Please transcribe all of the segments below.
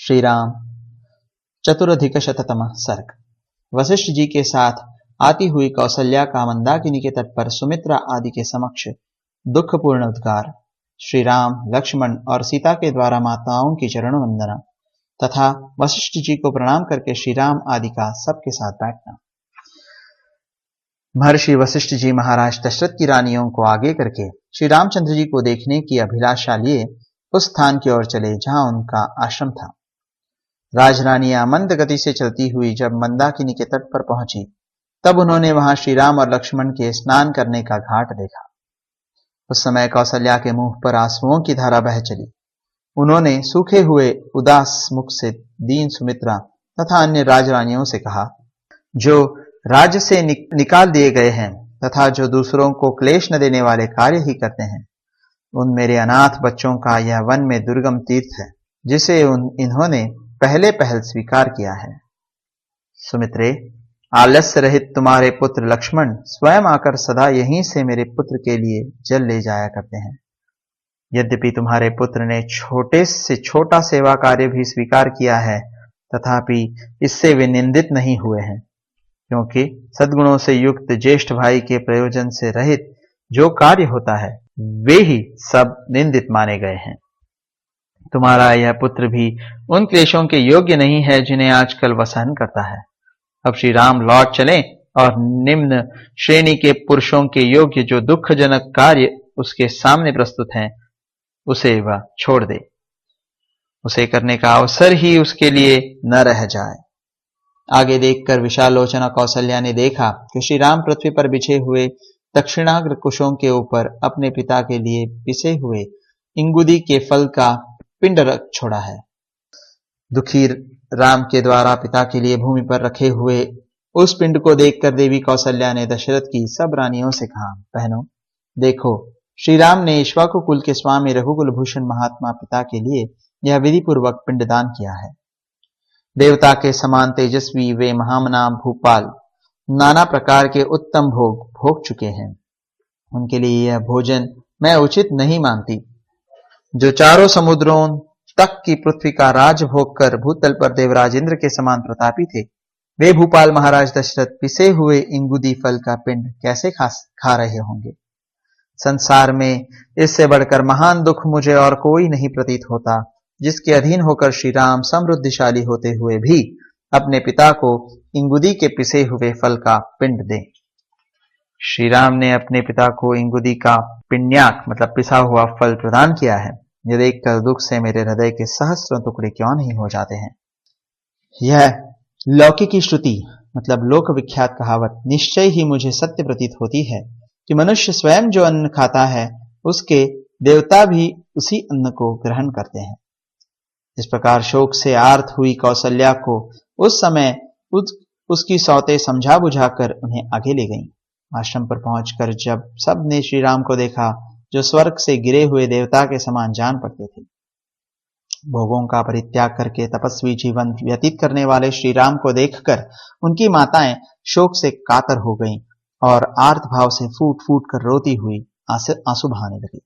श्री राम चतुरधिकशततमः सर्ग। वशिष्ठ जी के साथ आती हुई कौसल्या का मंदाकिनी के तट पर सुमित्रा आदि के समक्ष दुखपूर्ण उद्गार। श्री राम, लक्ष्मण और सीता के द्वारा माताओं की चरण वंदना तथा वशिष्ठ जी को प्रणाम करके श्री राम आदि का सबके साथ बैठना। महर्षि वशिष्ठ जी महाराज दशरथ की रानियों को आगे करके श्री रामचंद्र जी को देखने की अभिलाषा लिए उस स्थान की ओर चले जहां उनका आश्रम था। राजरानियां मंद गति से चलती हुई जब मंदाकिनी के तट पर पहुंची तब उन्होंने वहां श्री राम और लक्ष्मण के स्नान करने का घाट देखा। उस समय कौसल्या के मुंह पर आंसुओं की धारा बह चली। उन्होंने सूखे हुए उदास मुख से दीन सुमित्रा तथा अन्य राजरानियों से कहा, जो राज्य से निकाल दिए गए हैं तथा जो दूसरों को क्लेश न देने वाले कार्य ही करते हैं, उन मेरे अनाथ बच्चों का यह वन में दुर्गम तीर्थ है जिसे इन्होंने पहले पहल स्वीकार किया है। सुमित्रे, आलस्य रहित तुम्हारे पुत्र लक्ष्मण स्वयं आकर सदा यहीं से मेरे पुत्र के लिए जल ले जाया करते हैं। यद्यपि तुम्हारे पुत्र ने छोटे से छोटा सेवा कार्य भी स्वीकार किया है, तथापि इससे वे निंदित नहीं हुए हैं, क्योंकि सद्गुणों से युक्त ज्येष्ठ भाई के प्रयोजन से रहित जो कार्य होता है वे ही सब निंदित माने गए हैं। तुम्हारा यह पुत्र भी उन क्लेशों के योग्य नहीं है जिन्हें आजकल वह सहन करता है। अब श्री राम लौट चलें और निम्न श्रेणी के पुरुषों के योग्य जो दुखजनक कार्य उसके सामने प्रस्तुत हैं उसे वह छोड़ दे। उसे करने का अवसर ही उसके लिए न रह जाए। आगे देखकर विशालोचना कौसल्या ने देखा कि श्री राम पृथ्वी पर बिछे हुए दक्षिणाग्र कुशों के ऊपर अपने पिता के लिए पिसे हुए इंगुदी के फल का पिंड रख छोड़ा है। दुखी राम के द्वारा पिता के लिए भूमि पर रखे हुए उस पिंड को देखकर देवी कौसल्या ने दशरथ की सब रानियों से कहा, बहनों देखो, श्री राम ने इक्ष्वाकु कुल के स्वामी रघुकुल भूषण महात्मा पिता के लिए यह विधि पूर्वक पिंडदान किया है। देवता के समान तेजस्वी वे महामना भूपाल नाना प्रकार के उत्तम भोग भोग चुके हैं। उनके लिए यह भोजन मैं उचित नहीं मानती। जो चारों समुद्रों तक की पृथ्वी का राज भोग कर भूतल पर देवराज इंद्र के समान प्रतापी थे, वे भूपाल महाराज दशरथ पिसे हुए इंगुदी फल का पिंड कैसे खा रहे होंगे। संसार में इससे बढ़कर महान दुख मुझे और कोई नहीं प्रतीत होता, जिसके अधीन होकर श्री राम समृद्धिशाली होते हुए भी अपने पिता को इंगुदी के पिसे हुए फल का पिंड दें। श्री राम ने अपने पिता को इंगुदी का पिण्याक मतलब पिसा हुआ फल प्रदान किया है। यह देखकर दुख से मेरे हृदय के सहस्रों टुकड़े क्यों नहीं हो जाते हैं। यह लौकिकी श्रुति मतलब लोक विख्यात कहावत निश्चय ही मुझे सत्य प्रतीत होती है कि मनुष्य स्वयं जो अन्न खाता है उसके देवता भी उसी अन्न को ग्रहण करते हैं। इस प्रकार शोक से आर्त हुई कौसल्या को उस समय उसकी सौतें समझा बुझाकर उन्हें आगे ले गईं। आश्रम पर पहुंचकर जब सब ने श्री राम को देखा, जो स्वर्ग से गिरे हुए देवता के समान जान पड़ते थे, भोगों का परित्याग करके तपस्वी जीवन व्यतीत करने वाले श्री राम को देखकर उनकी माताएं शोक से कातर हो गईं और आर्त भाव से फूट फूट कर रोती हुई आंसू बहाने लगी।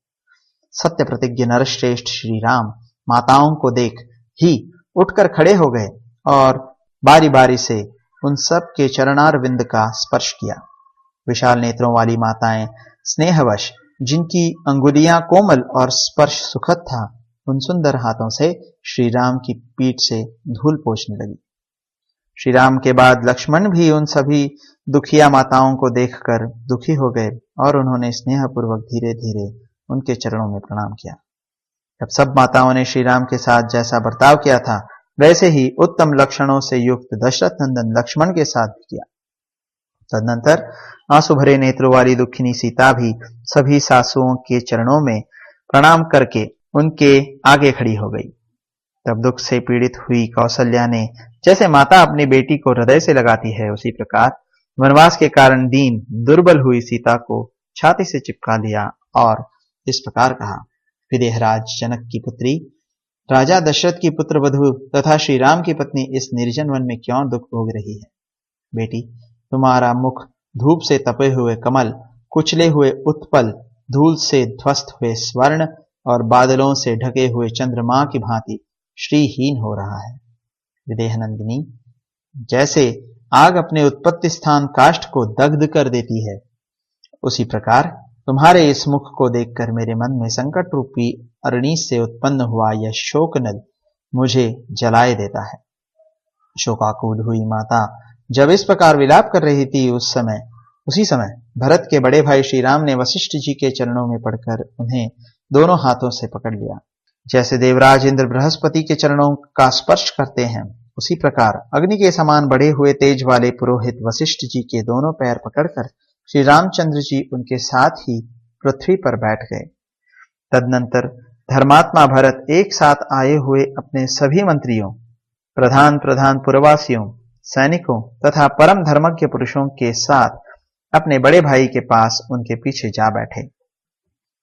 सत्य प्रतिज्ञ नरश्रेष्ठ श्री राम माताओं को देख ही उठकर खड़े हो गए और बारी बारी से उन सब के चरणार विंद का स्पर्श किया। विशाल नेत्रों वाली माताएं स्नेहवश जिनकी अंगुलियां कोमल और स्पर्श सुखद था, उन सुंदर हाथों से श्री राम की पीठ से धूल पोंछने लगी। श्री राम के बाद लक्ष्मण भी उन सभी दुखिया माताओं को देखकर दुखी हो गए और उन्होंने स्नेहपूर्वक धीरे धीरे उनके चरणों में प्रणाम किया। जब सब माताओं ने श्री राम के साथ जैसा बर्ताव किया था वैसे ही उत्तम लक्षणों से युक्त दशरथ नंदन लक्ष्मण के साथ भी किया। तदनंतर आंसू भरे नेत्रों वाली दुखिनी सीता भी सभी सासुओं के चरणों में प्रणाम करके उनके आगे खड़ी हो गई। तब दुख से पीड़ित हुई कौसल्या ने जैसे माता अपनी बेटी को हृदय से लगाती है, उसी प्रकार वनवास के कारण दीन दुर्बल हुई सीता को छाती से चिपका लिया और इस प्रकार कहा, विदेहराज जनक की पुत्री, राजा दशरथ की पुत्र वधु तथा श्री राम की पत्नी इस निर्जन वन में क्यों दुख भोग रही है। बेटी, तुम्हारा मुख धूप से तपे हुए कमल, कुचले हुए उत्पल, धूल से ध्वस्त हुए स्वर्ण और बादलों से ढके हुए चंद्रमा की भांति श्रीहीन हो रहा है। विदेहनंदिनी, जैसे आग अपने उत्पत्ति स्थान काष्ठ को दग्ध कर देती है, उसी प्रकार तुम्हारे इस मुख को देखकर मेरे मन में संकट रूपी अग्नि से उत्पन्न हुआ यह शोक नल मुझे जलाए देता है। शोकाकुल हुई माता जब इस प्रकार विलाप कर रही थी, उसी समय भरत के बड़े भाई श्री राम ने वशिष्ठ जी के चरणों में पड़कर उन्हें दोनों हाथों से पकड़ लिया। जैसे देवराज इंद्र बृहस्पति के चरणों का स्पर्श करते हैं, उसी प्रकार अग्नि के समान बढ़े हुए तेज वाले पुरोहित वशिष्ठ जी के दोनों पैर पकड़कर श्री रामचंद्र जी उनके साथ ही पृथ्वी पर बैठ गए। तदनंतर धर्मात्मा भरत एक साथ आए हुए अपने सभी मंत्रियों, प्रधान पुरवासियों, सैनिकों तथा परम धर्मज्ञ पुरुषों के साथ अपने बड़े भाई के पास उनके पीछे जा बैठे।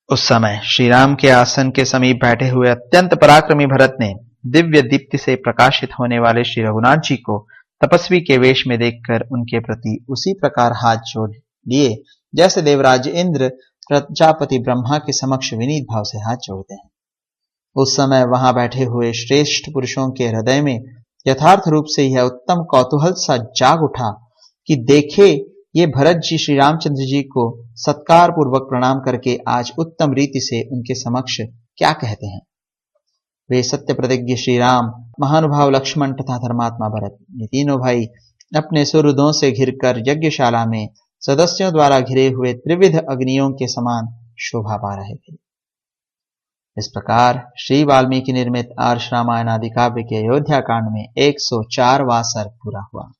उस समय श्री राम के आसन के समीप बैठे हुए अत्यंत पराक्रमी भरत ने दिव्य दीप्ति से प्रकाशित होने वाले श्री रघुनाथ जी को तपस्वी के वेश में देखकर उनके प्रति उसी प्रकार हाथ जोड़ लिए जैसे देवराज इंद्र प्रजापति ब्रह्मा के समक्ष विनीत भाव से हाथ जोड़ते हैं। उस समय वहां बैठे हुए श्रेष्ठ पुरुषों के हृदय में यथार्थ रूप से यह उत्तम कौतूहल सा जाग उठा कि देखे ये भरत जी श्री रामचंद्र जी को सत्कार पूर्वक प्रणाम करके आज उत्तम रीति से उनके समक्ष क्या कहते हैं। वे सत्य प्रतिज्ञ श्री राम, महानुभाव लक्ष्मण तथा धर्मात्मा भरत, ये तीनों भाई अपने सुहृदों से घिरकर यज्ञशाला में सदस्यों द्वारा घिरे हुए त्रिविध अग्नियों के समान शोभा पा रहे थे। इस प्रकार श्री वाल्मीकि निर्मित आर्ष रामायण आदि काव्य के अयोध्या कांड में 104वां सर्ग पूरा हुआ।